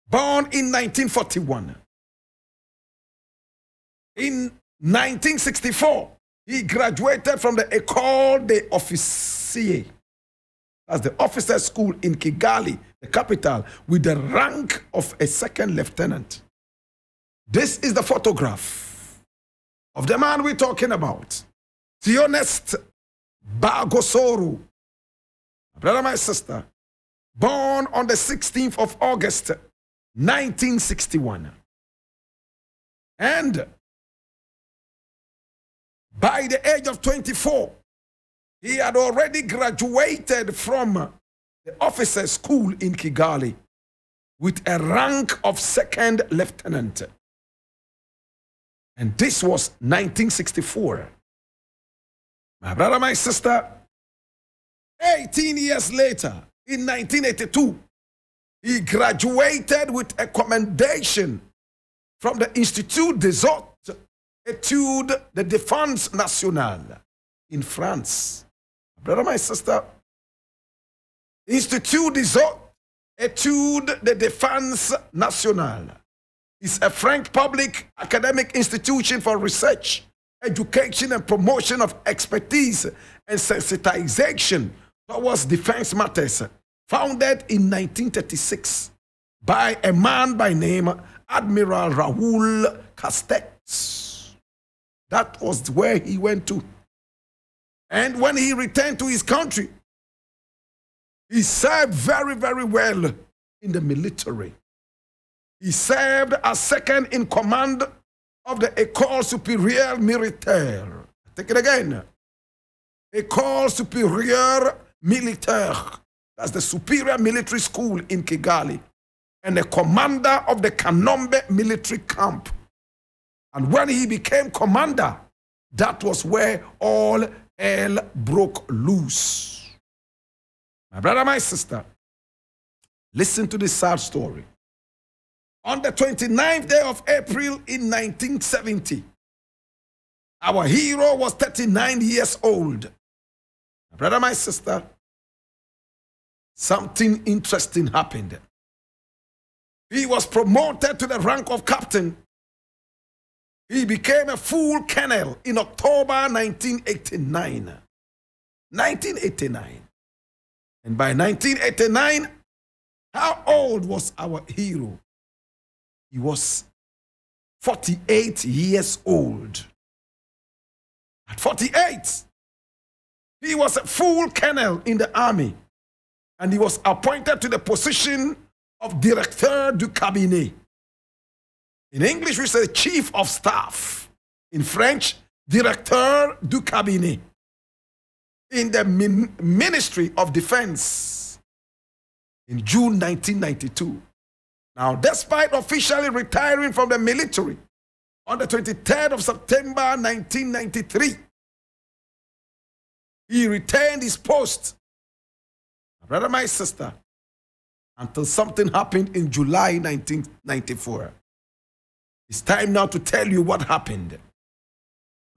born in 1941. In 1964, he graduated from the École des Officiers. That's the officer school in Kigali, the capital, with the rank of a second lieutenant. This is the photograph of the man we're talking about, Theoneste Bagosora. My brother, my sister, born on the 16th of August, 1961. And by the age of 24, he had already graduated from the officers' school in Kigali with a rank of second lieutenant. And this was 1964. My brother, my sister, 18 years later, in 1982, he graduated with a commendation from the Institut des Hautes Études de Défense Nationale in France. Brother, my sister, Institut des Hautes Études de Défense Nationale is a French public academic institution for research, education, and promotion of expertise and sensitization towards defense matters, founded in 1936 by a man by name Admiral Raoul Castex. That was where he went to. And when he returned to his country, he served very, very well in the military. He served as second in command of the École Supérieure Militaire. Take it again. École Supérieure Militaire. That's the superior military school in Kigali. And the commander of the Kanombe military camp. And when he became commander, that was where all hell broke loose. My brother, my sister, listen to this sad story. On the 29th day of April in 1970, our hero was 39 years old. My brother, my sister, something interesting happened. He was promoted to the rank of captain. He became a full colonel in October 1989. 1989. And by 1989, how old was our hero? He was 48 years old. At 48, he was a full colonel in the army. And he was appointed to the position of Directeur du Cabinet. In English, we say Chief of Staff. In French, Directeur du Cabinet. In the Ministry of Defense in June 1992. Now, despite officially retiring from the military on the 23rd of September 1993, he retained his post, my brother, my sister, until something happened in July 1994. It's time now to tell you what happened.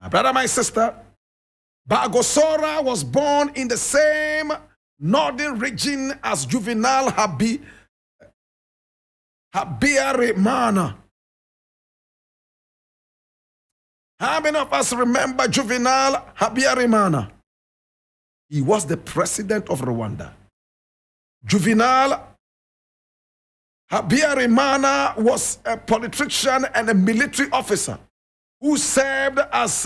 My brother, my sister, Bagosora was born in the same northern region as Juvenal Habyarimana. How many of us remember Juvenal Habyarimana? He was the president of Rwanda. Juvenal Habyarimana was a politician and a military officer who served as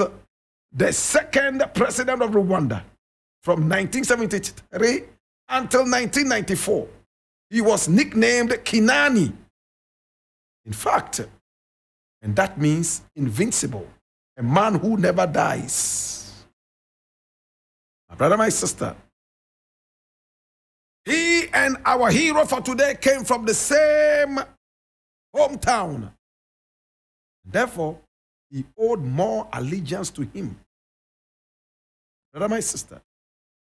the second president of Rwanda from 1973 until 1994. He was nicknamed Kinani. In fact, and that means invincible, a man who never dies. My brother, my sister, he and our hero for today came from the same hometown. Therefore, he owed more allegiance to him. Brother, my sister,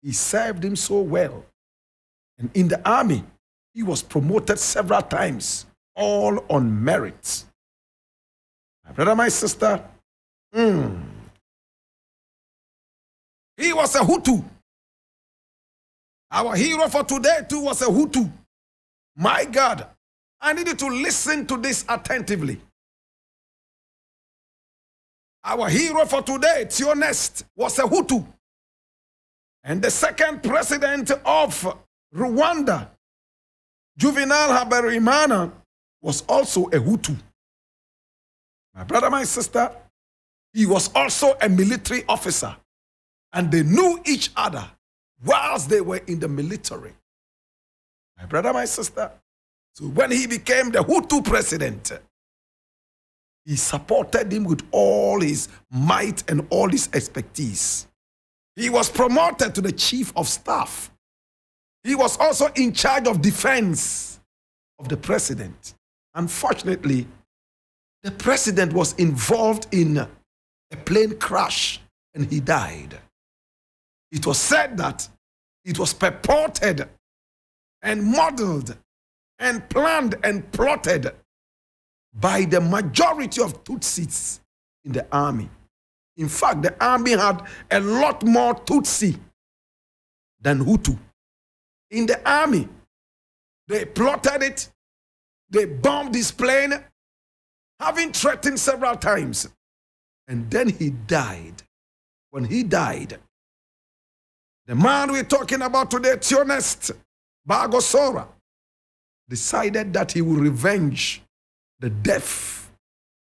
he served him so well. And in the army, he was promoted several times, all on merit. My brother, my sister, he was a Hutu. Our hero for today too was a Hutu. My God, I need you to listen to this attentively. Our hero for today, Theoneste, was a Hutu. And the second president of Rwanda, Juvenal Habyarimana, was also a Hutu. My brother, my sister, he was also a military officer. And they knew each other whilst they were in the military. My brother, my sister, so when he became the Hutu president, he supported him with all his might and all his expertise. He was promoted to the chief of staff. He was also in charge of defense of the president. Unfortunately, the president was involved in a plane crash and he died. It was said that it was purported and modeled and planned and plotted by the majority of Tutsis in the army. In fact, the army had a lot more Tutsi than Hutu. In the army, they plotted it, they bombed his plane, having threatened several times. And then he died. When he died, the man we're talking about today, Theoneste Bagosora, decided that he will revenge the death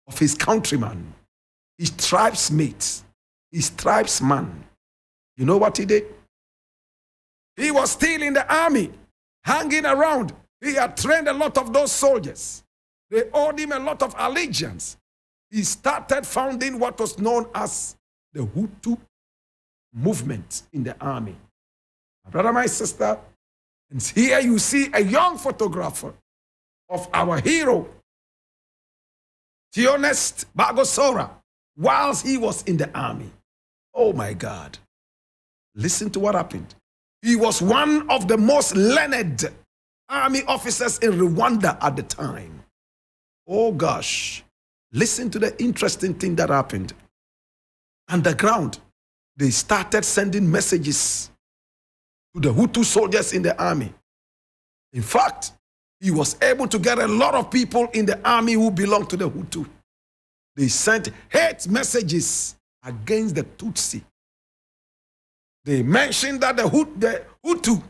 of his countryman, his tribesmate, his tribesman. You know what he did? He was still in the army, hanging around. He had trained a lot of those soldiers. They owed him a lot of allegiance. He started founding what was known as the Hutu movement in the army. My brother, my sister, and here you see a young photographer of our hero, Theoneste Bagosora, whilst he was in the army. Oh my God. Listen to what happened. He was one of the most learned army officers in Rwanda at the time. Oh gosh. Listen to the interesting thing that happened. Underground, they started sending messages to the Hutu soldiers in the army. In fact, he was able to get a lot of people in the army who belonged to the Hutu. They sent hate messages against the Tutsi. They mentioned that the Hutu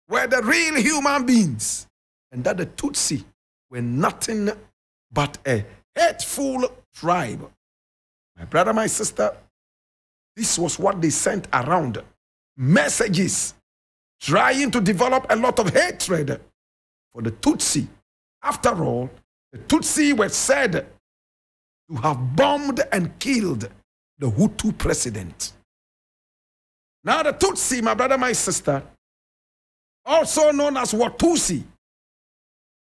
were the real human beings and that the Tutsi were nothing but a hateful tribe. My brother, my sister, this was what they sent around. Messages trying to develop a lot of hatred for the Tutsi. After all, the Tutsi were said to have bombed and killed the Hutu president. Now the Tutsi, my brother, my sister, also known as Watusi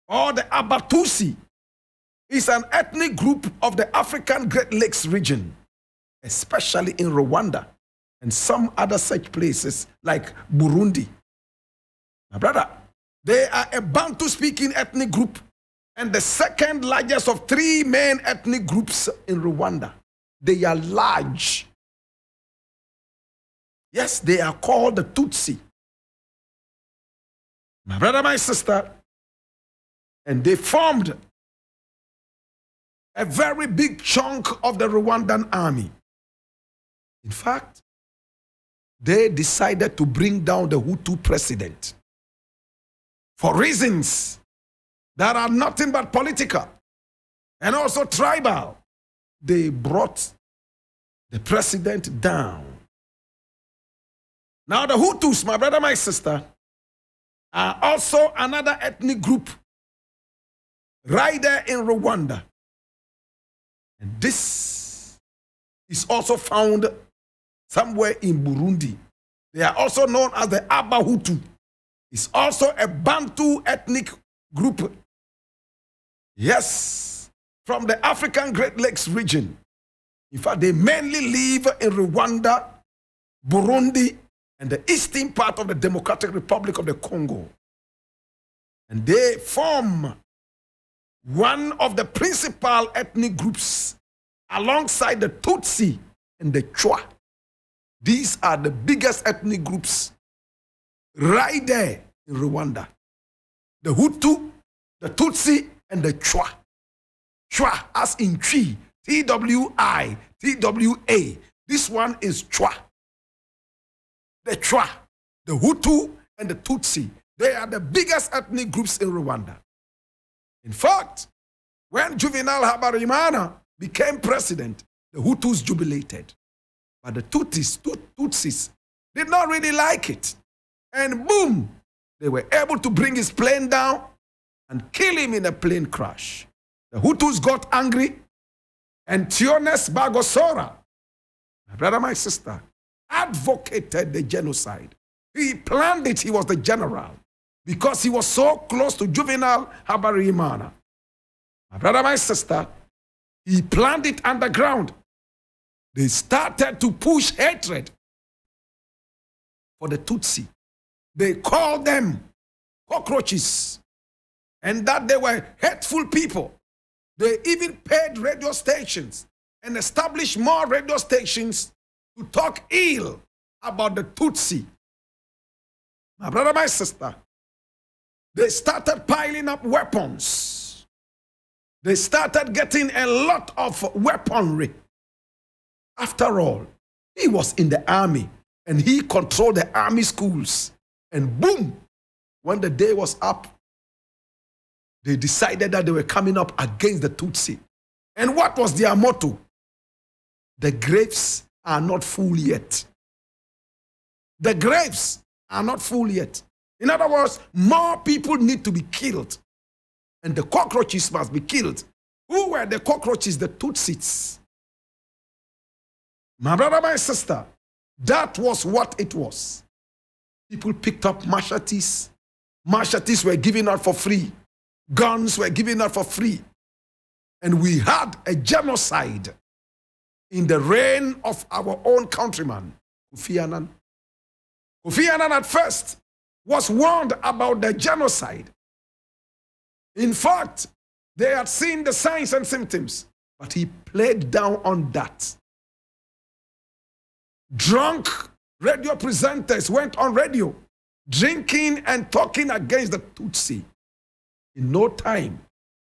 or the Abatusi, is an ethnic group of the African Great Lakes region, especially in Rwanda and some other such places like Burundi. My brother, they are a Bantu-speaking ethnic group and the second largest of three main ethnic groups in Rwanda. They are large. Yes, they are called the Tutsi. My brother, my sister, and they formed a very big chunk of the Rwandan army. In fact, they decided to bring down the Hutu president for reasons that are nothing but political and also tribal. They brought the president down. Now the Hutus, my brother, my sister, are also another ethnic group right there in Rwanda. And this is also found somewhere in Burundi. They are also known as the Abahutu. It's also a Bantu ethnic group. Yes, from the African Great Lakes region. In fact, they mainly live in Rwanda, Burundi, and the eastern part of the Democratic Republic of the Congo. And they form one of the principal ethnic groups alongside the Tutsi and the Chwa. These are the biggest ethnic groups right there in Rwanda. The Hutu, the Tutsi and the Chwa. Chwa as in Twi, Twi, Twa. This one is Chwa. The Chwa, the Hutu and the Tutsi, they are the biggest ethnic groups in Rwanda. In fact, when Juvenal Habyarimana became president, the Hutus jubilated. But the Tutsis did not really like it. And boom, they were able to bring his plane down and kill him in a plane crash. The Hutus got angry, and Theoneste Bagosora, my brother, my sister, advocated the genocide. He planned it. He was the general because he was so close to Juvenal Habyarimana. My brother, my sister, he planned it underground. They started to push hatred for the Tutsi. They called them cockroaches and that they were hateful people. They even paid radio stations and established more radio stations to talk ill about the Tutsi. My brother, my sister, they started piling up weapons. They started getting a lot of weaponry. After all, he was in the army and he controlled the army schools. And boom, when the day was up, they decided that they were coming up against the Tutsi. And what was their motto? The graves are not full yet. The graves are not full yet. In other words, more people need to be killed. And the cockroaches must be killed. Who were the cockroaches? The Tutsis. My brother, my sister, that was what it was. People picked up machetes. Machetes were given out for free. Guns were given out for free. And we had a genocide in the reign of our own countryman, Kofi Annan. Kofi Annan at first was warned about the genocide. In fact, they had seen the signs and symptoms, but he played down on that. Drunk radio presenters went on radio, drinking and talking against the Tutsi. In no time,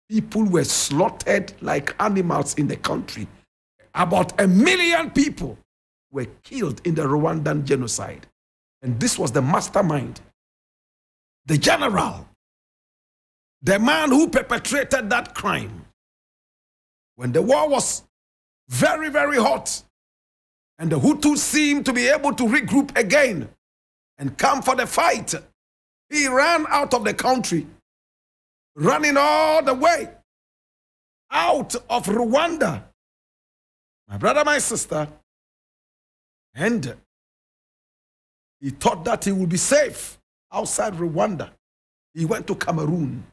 people were slaughtered like animals in the country. About 1 million people were killed in the Rwandan genocide. And this was the mastermind, the general, the man who perpetrated that crime. When the war was very, very hot, and the Hutus seemed to be able to regroup again and come for the fight, he ran out of the country, running all the way out of Rwanda. My brother, my sister, and he thought that he would be safe outside Rwanda. He went to Cameroon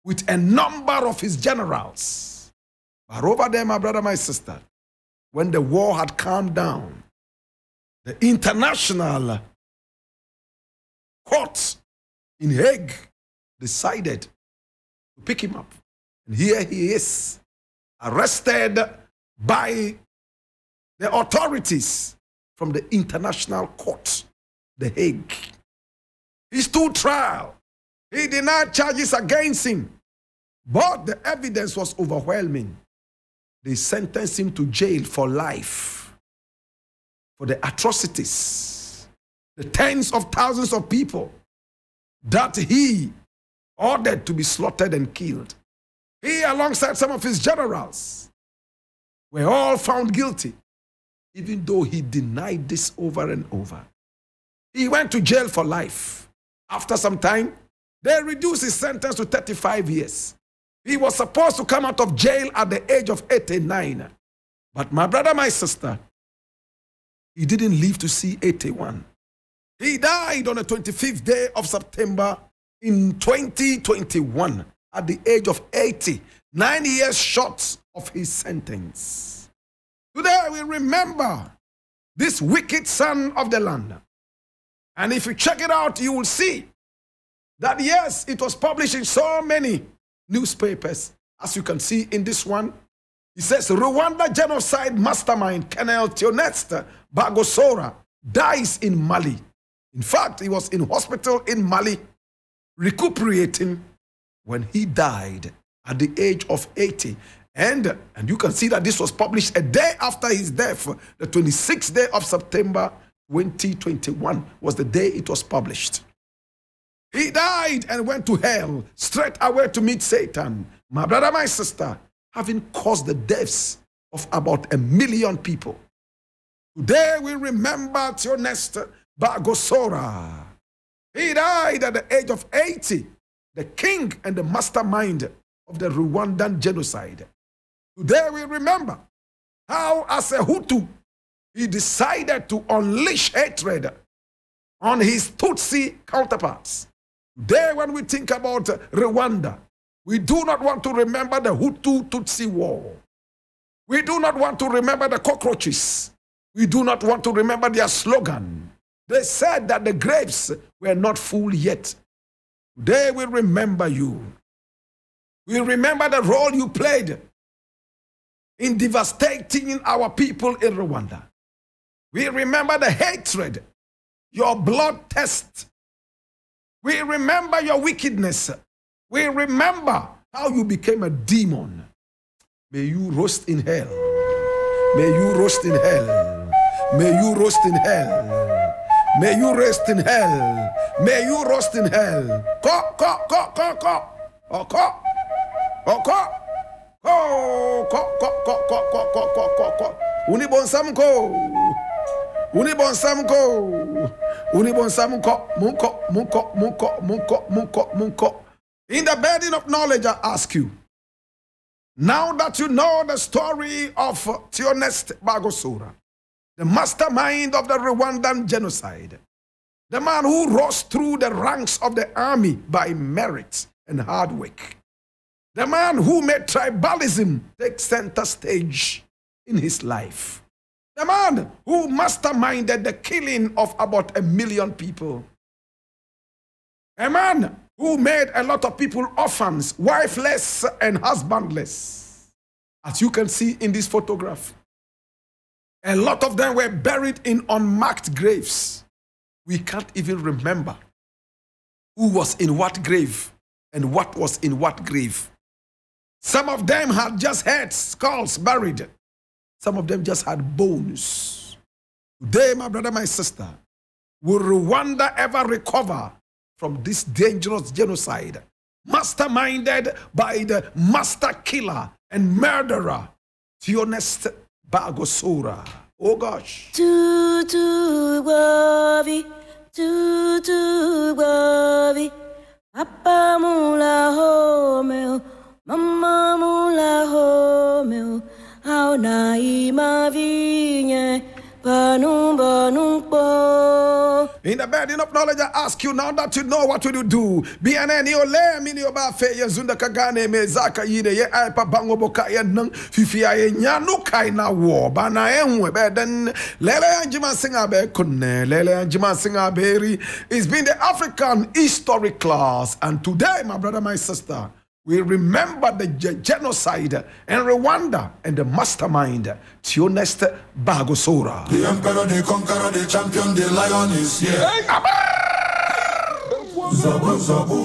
with a number of his generals. But over there, my brother, my sister, when the war had calmed down, the international court in Hague decided to pick him up. And here he is, arrested by the authorities from the international court, The Hague. He stood trial. He denied charges against him, but the evidence was overwhelming. They sentenced him to jail for life for the atrocities, the tens of thousands of people that he ordered to be slaughtered and killed. He, alongside some of his generals, were all found guilty, even though he denied this over and over. He went to jail for life. After some time, they reduced his sentence to 35 years. He was supposed to come out of jail at the age of 89. But my brother, my sister, he didn't live to see 81. He died on the 25th day of September in 2021 at the age of 80, 9 years short of his sentence. Today we remember this wicked son of the land. And if you check it out, you will see that yes, it was published in so many newspapers. As you can see in this one, it says Rwanda genocide mastermind Colonel Theoneste Bagosora dies in Mali. In fact, he was in hospital in Mali recuperating when he died at the age of 80. And you can see that this was published a day after his death. The 26th day of September 2021 was the day it was published. He died and went to hell, straight away to meet Satan. My brother, my sister, having caused the deaths of about 1 million people. Today we remember Theoneste Bagosora. He died at the age of 80, the king and the mastermind of the Rwandan genocide. Today we remember how, as a Hutu, he decided to unleash hatred on his Tutsi counterparts. Today, when we think about Rwanda, we do not want to remember the Hutu-Tutsi war. We do not want to remember the cockroaches. We do not want to remember their slogan. They said that the grapes were not full yet. Today, we remember you. We remember the role you played in devastating our people in Rwanda. We remember the hatred, your blood test. We remember your wickedness. We remember how you became a demon. May you roast in hell. May you roast in hell. May you roast in hell. May you roast in hell. May you roast in hell. Ko, ko, ko, ko, ko. Oh, ko. Oh, ko. Ko, ko, ko, ko, ko, ko, ko, ko, ko, ko. Unibonsam ko. Unibonsam ko. Unibonsam ko. Munko, munko, munko, munko, munko, munko. In the burden of knowledge, I ask you, now that you know the story of Theoneste Bagosora, the mastermind of the Rwandan genocide, the man who rose through the ranks of the army by merit and hard work, the man who made tribalism take center stage in his life, the man who masterminded the killing of about 1 million people, a man who made a lot of people orphans, wifeless and husbandless. As you can see in this photograph, a lot of them were buried in unmarked graves. We can't even remember who was in what grave and what was in what grave. Some of them had just heads, skulls buried. Some of them just had bones. Today, my brother, my sister, will Rwanda ever recover from this dangerous genocide, masterminded by the master killer and murderer, Theoneste Bagosora? Oh gosh. Papa mula home, mama mula home, how na ima vinye. In the burden of knowledge, I ask you now that you know, what will you do? BNN ole mini oba fe yezunda kagane mezaka yide ye aipa bango boka ye nang fifia ye nyanu kai na wo bana enwe beden lele anjima singa be kunne lele anjima singa beri. It's been the African history class, and today, my brother, my sister, we remember the genocide in Rwanda and the mastermind, Theoneste Bagosora. The emperor, the conqueror, the champion, the lion is here. Zabu, zabu,